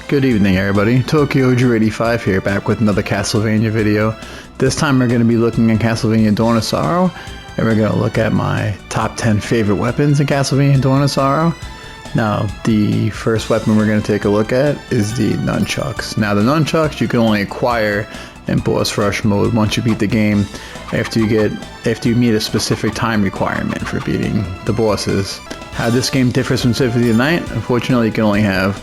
Good evening everybody, TokyoJew85 here, back with another Castlevania video. This time we're going to be looking at Castlevania Dawn of Sorrow, and we're going to look at my top 10 favorite weapons in Castlevania Dawn of Sorrow. Now, the first weapon we're going to take a look at is the nunchucks. Now, the nunchucks you can only acquire in boss rush mode once you beat the game, after you meet a specific time requirement for beating the bosses. How this game differs from Symphony of the Night, unfortunately you can only have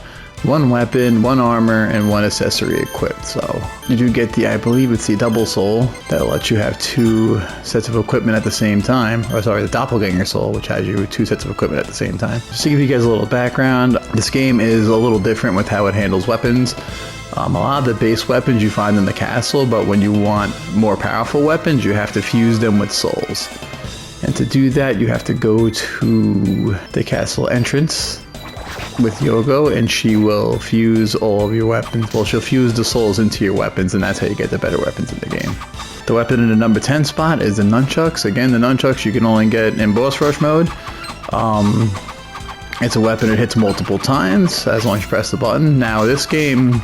one weapon, one armor, and one accessory equipped. So you do get I believe it's the double soul that lets you have two sets of equipment at the same time, or sorry, the doppelganger soul, which has you two sets of equipment at the same time. Just to give you guys a little background, this game is a little different with how it handles weapons. A lot of the base weapons you find in the castle, but when you want more powerful weapons, you have to fuse them with souls. And to do that, you have to go to the castle entrance with Yogo, and she will fuse all of your weapons. Well, she'll fuse the souls into your weapons, and that's how you get the better weapons in the game. The weapon in the number 10 spot is the nunchucks. Again, the nunchucks you can only get in boss rush mode. It's a weapon that hits multiple times as long as you press the button. Now, this game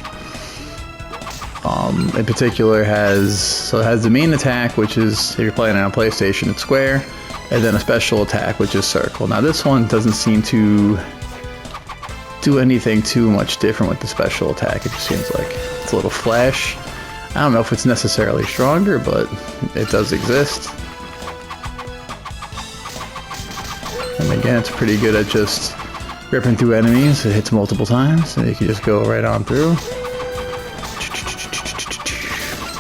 in particular has the main attack, which is, if you're playing on a PlayStation, it's square, and then a special attack, which is circle. Now, this one doesn't seem to do anything too much different with the special attack. It just seems like it's a little flash. I don't know if it's necessarily stronger, but it does exist. And again, it's pretty good at just ripping through enemies. It hits multiple times, and you can just go right on through.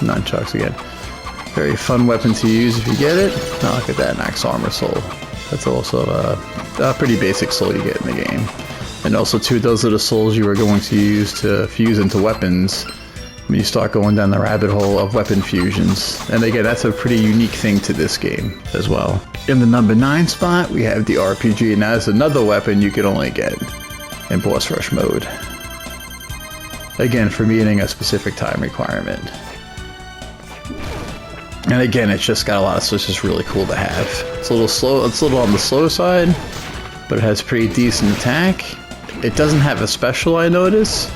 Nunchucks again. Very fun weapon to use if you get it. Oh, look at that, Max Armor Soul. That's also a pretty basic soul you get in the game. And also too, those are the souls you are going to use to fuse into weapons when you start going down the rabbit hole of weapon fusions. And again, that's a pretty unique thing to this game as well. In the number 9 spot, we have the RPG. Now, that's another weapon you can only get in boss rush mode. Again, for meeting a specific time requirement. And again, it's just got a lot of, so it's just really cool to have. It's a little slow, it's a little on the slow side, but it has pretty decent attack. It doesn't have a special, I notice,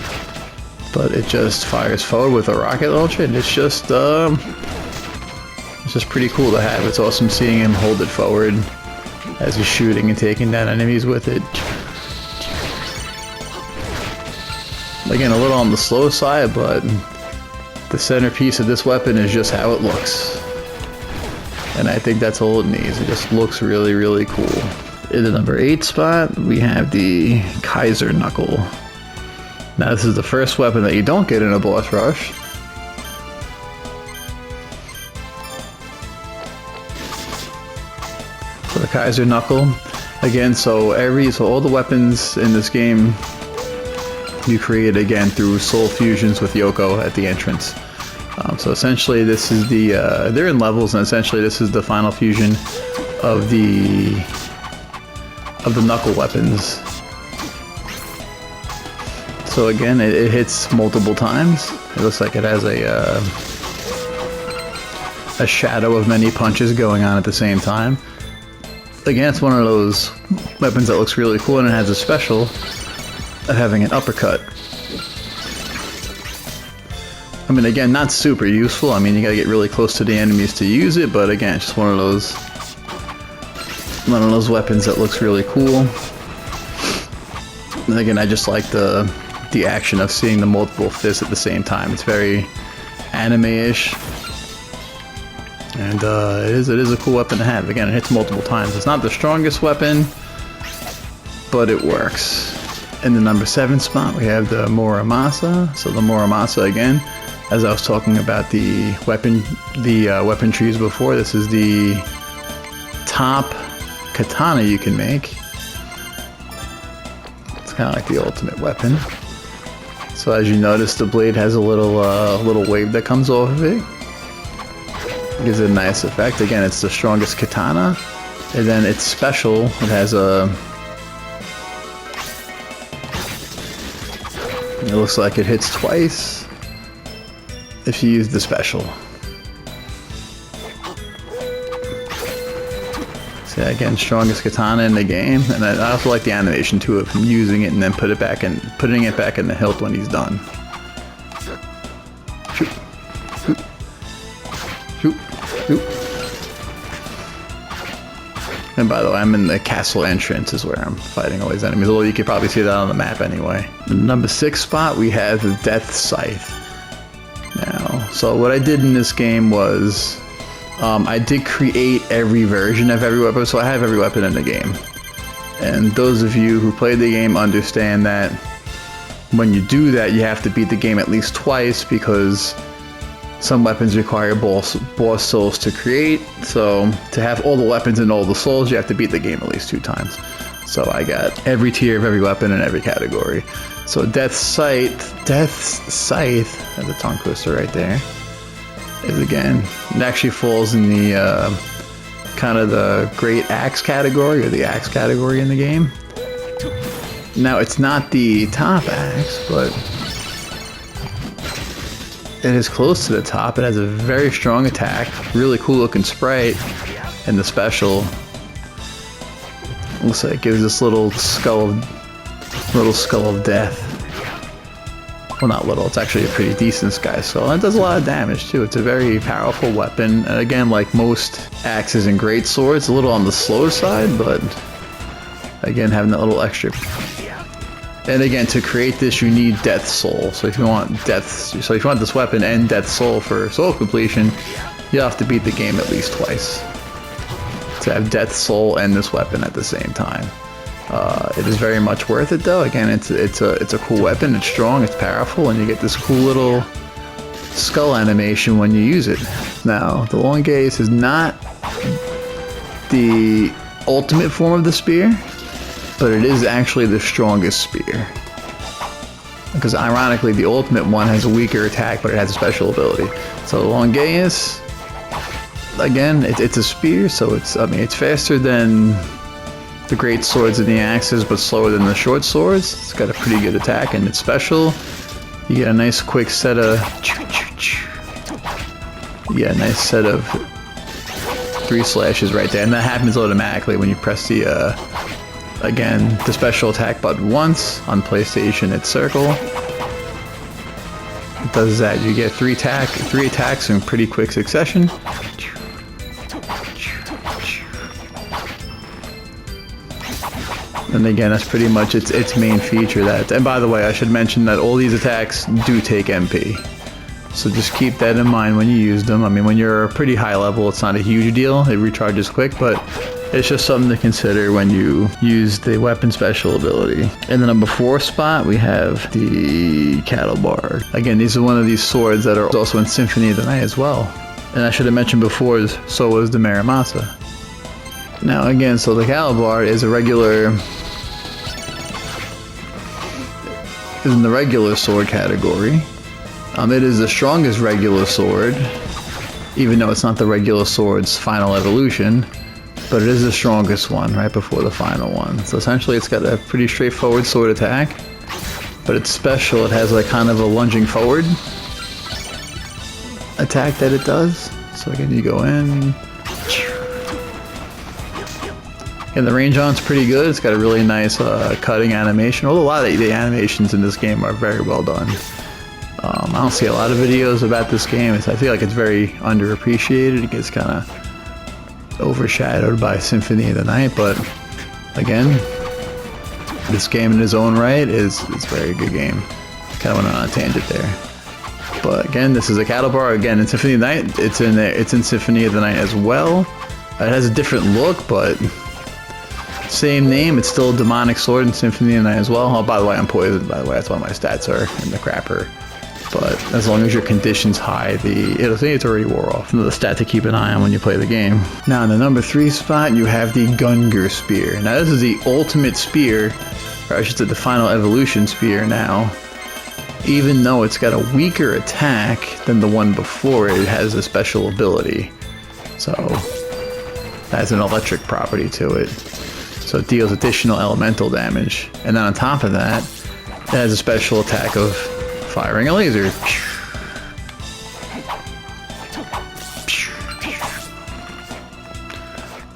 but it just fires forward with a rocket launcher, and it's just pretty cool to have. It's awesome seeing him hold it forward as he's shooting and taking down enemies with it. Again, a little on the slow side, but the centerpiece of this weapon is just how it looks. And I think that's all it needs. It just looks really, really cool. In the number 8 spot, we have the Kaiser Knuckle. Now, this is the first weapon that you don't get in a boss rush. So the Kaiser Knuckle, again, so all the weapons in this game you create again through soul fusions with Yoko at the entrance. So essentially, this is they're in levels, and essentially this is the final fusion of the knuckle weapons. So again, it hits multiple times. It looks like it has a shadow of many punches going on at the same time. Again, it's one of those weapons that looks really cool, and it has a special of having an uppercut. I mean, again, not super useful. I mean, you gotta get really close to the enemies to use it, but again, it's just one of those weapons that looks really cool. And again, I just like the action of seeing the multiple fists at the same time. It's very anime-ish, and it is a cool weapon to have. Again, it hits multiple times. It's not the strongest weapon, but it works. In the number 7 spot, we have the Muramasa. So the Muramasa, again, as I was talking about the weapon trees before, this is the top katana you can make. It's kind of like the ultimate weapon. So as you notice, the blade has a little wave that comes off of it. It gives it a nice effect. Again, it's the strongest katana, and then it's special. It has it looks like it hits twice if you use the special. So yeah, again, strongest katana in the game, and I also like the animation too of him using it and then putting it back in the hilt when he's done. Shoot, shoot, shoot, shoot. And by the way, I'm in the castle entrance is where I'm fighting all these enemies, although you could probably see that on the map anyway. The number 6 spot, we have the Death Scythe. Now, so what I did in this game was, I did create every version of every weapon, so I have every weapon in the game. And those of you who played the game understand that when you do that, you have to beat the game at least twice because some weapons require boss souls to create. So to have all the weapons and all the souls, you have to beat the game at least 2 times. So I got every tier of every weapon in every category. So Death Scythe, that's a tongue twister right there, is again, it actually falls in the kind of the Great Axe category, or the Axe category in the game. Now it's not the top axe, but it is close to the top. It has a very strong attack, really cool looking sprite, and the special looks like it gives this little skull of death. Well, not little, it's actually a pretty decent sky skull. And it does a lot of damage too. It's a very powerful weapon. And again, like most axes and great swords, a little on the slow side, but again, having that little extra. And again, to create this, you need Death Soul. So if you want this weapon and Death Soul for soul completion, you have to beat the game at least twice to have Death Soul and this weapon at the same time. It is very much worth it though. Again, it's a cool weapon. It's strong, it's powerful, and you get this cool little skull animation when you use it. Now, the long gaze is not the ultimate form of the spear, but it is actually the strongest spear. Because ironically, the ultimate one has a weaker attack, but it has a special ability. So the long gaze, again, it's a spear, so it's faster than the great swords and the axes, but slower than the short swords. It's got a pretty good attack, and it's special. You get a nice quick set of 3 slashes right there, and that happens automatically when you press the again, the special attack button once. On PlayStation, it's circle. It does that. You get 3 attacks in pretty quick succession. And again, that's pretty much its main feature. And by the way, I should mention that all these attacks do take MP. So just keep that in mind when you use them. I mean, when you're a pretty high level, it's not a huge deal. It recharges quick, but it's just something to consider when you use the weapon special ability. In the number 4 spot, we have the Cattle Bar. Again, these are one of these swords that are also in Symphony of the Night as well. And I should have mentioned before, so was the Marimasa. Now again, so the Calabar is in the regular sword category. It is the strongest regular sword, even though it's not the regular sword's final evolution, but it is the strongest one right before the final one. So essentially it's got a pretty straightforward sword attack, but it's special. It has like kind of a lunging forward attack that it does. So again, you go in. And the range on it's pretty good. It's got a really nice cutting animation. Although a lot of the animations in this game are very well done. I don't see a lot of videos about this game. I feel like it's very underappreciated. It gets kind of overshadowed by Symphony of the Night. But again, this game in its own right is a very good game. Kind of went on a tangent there. But again, this is a Cattle Bar. Again, in Symphony of the Night, it's in Symphony of the Night as well. It has a different look, but same name. It's still a demonic sword in Symphony of the Night as well. Oh, by the way, I'm poisoned. By the way, that's why my stats are in the crapper. But as long as your condition's high, it'll say it's already wore off. Another stat to keep an eye on when you play the game. Now, in the number 3 spot, you have the Gungur Spear. Now, this is the ultimate spear, or I should say the final evolution spear now. Even though it's got a weaker attack than the one before it, has a special ability. So, it has an electric property to it. So it deals additional elemental damage. And then on top of that, it has a special attack of firing a laser.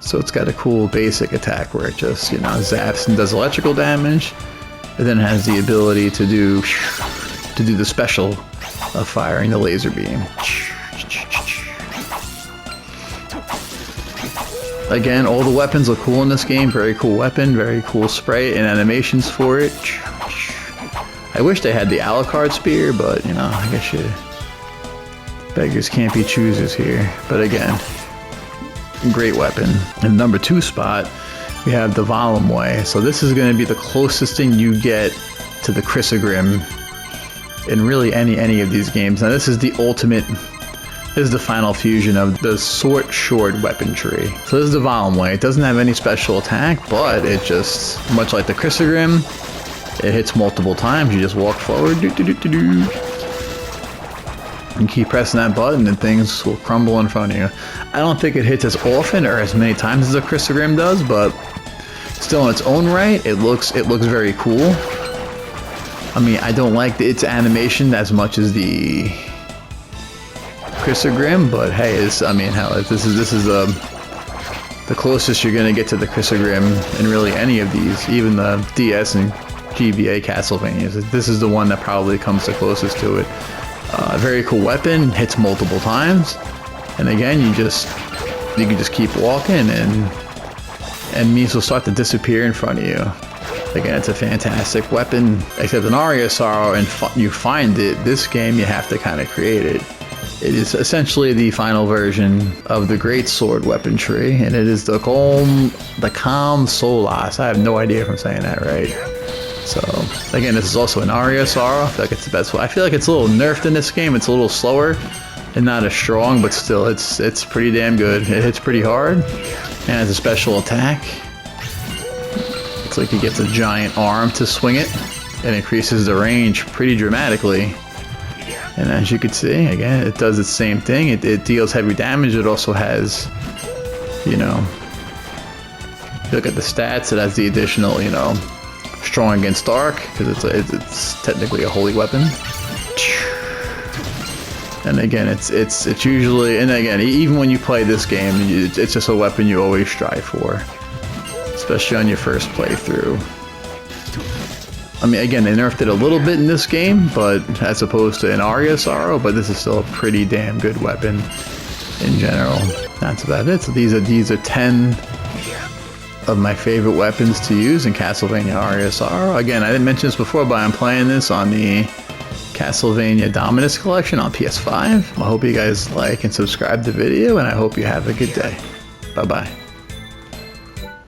So So it's got a cool basic attack where it just, you know, zaps and does electrical damage. It then has the ability to do the special of firing the laser beam. Again, all the weapons look cool in this game. Very cool weapon, very cool spray and animations for it. I wish they had the Alucard spear, but, you know, I guess you beggars can't be choosers here. But again, great weapon. In number 2 spot, we have the Valmanway. So this is going to be the closest thing you get to the Chrysogrim in really any of these games. Now this is the ultimate, this is the final fusion of the short weapon tree. So this is the Valmanway. It doesn't have any special attack, but it just, much like the Chrysogrim, it hits multiple times. You just walk forward, and keep pressing that button and things will crumble in front of you. I don't think it hits as often or as many times as a Chrysogrim does, but still in its own right, it looks very cool. I mean, I don't like its animation as much as the Chrysogrim, but hey, I mean, hell, this is the closest you're gonna get to the Chrysogrim in really any of these, even the DS and GBA Castlevanias. This is the one that probably comes the closest to it. Very cool weapon, hits multiple times, and again, you can just keep walking, and enemies will start to disappear in front of you. Again, it's a fantastic weapon, except in Aria of Sorrow, and you find it. This game, you have to kind of create it. It is essentially the final version of the Great Sword weapon tree, and it is the Claimh Solais. I have no idea if I'm saying that right. So, again, this is also an Aria of Sorrow. I feel like it's the best one. I feel like it's a little nerfed in this game. It's a little slower and not as strong, but still, it's pretty damn good. It hits pretty hard and has a special attack. It's like it gets a giant arm to swing it and increases the range pretty dramatically. And as you can see, again, it does the same thing. It deals heavy damage. It also has, you know, look at the stats. It has the additional, you know, strong against dark, because it's technically a holy weapon. And again, it's usually, and again, even when you play this game, it's just a weapon you always strive for, especially on your first playthrough. I mean, again, they nerfed it a little bit in this game, but as opposed to an Aria of Sorrow, but this is still a pretty damn good weapon in general. That's about it. So these are 10 of my favorite weapons to use in Castlevania Aria of Sorrow. Again, I didn't mention this before, but I'm playing this on the Castlevania Dominus Collection on PS5. I hope you guys like and subscribe to the video, and I hope you have a good day. Bye-bye.